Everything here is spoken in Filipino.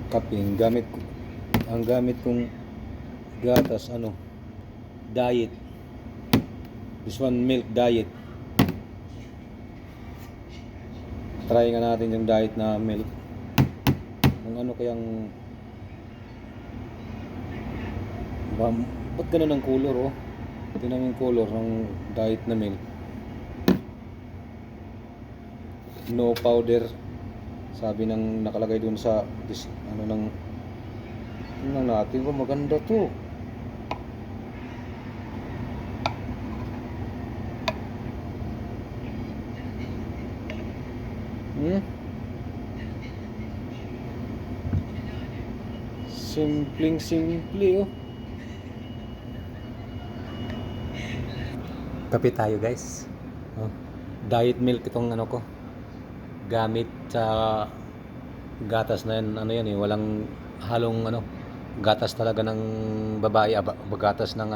kape. Ang gamit kong gatas, diet. This one, milk diet. Try nga natin yung diet na milk. Kung ano kayang ba't ganun ang color, oh? Tingnan mo yung color ng diet na milk. No powder, sabi ng nakalagay dun sa tingnan natin kung maganda to. Simple, oh. Kape tayo, guys. Oh. Diet milk itong ko. Gamit sa gatas na yan, walang halong gatas talaga ng babae, gatas ng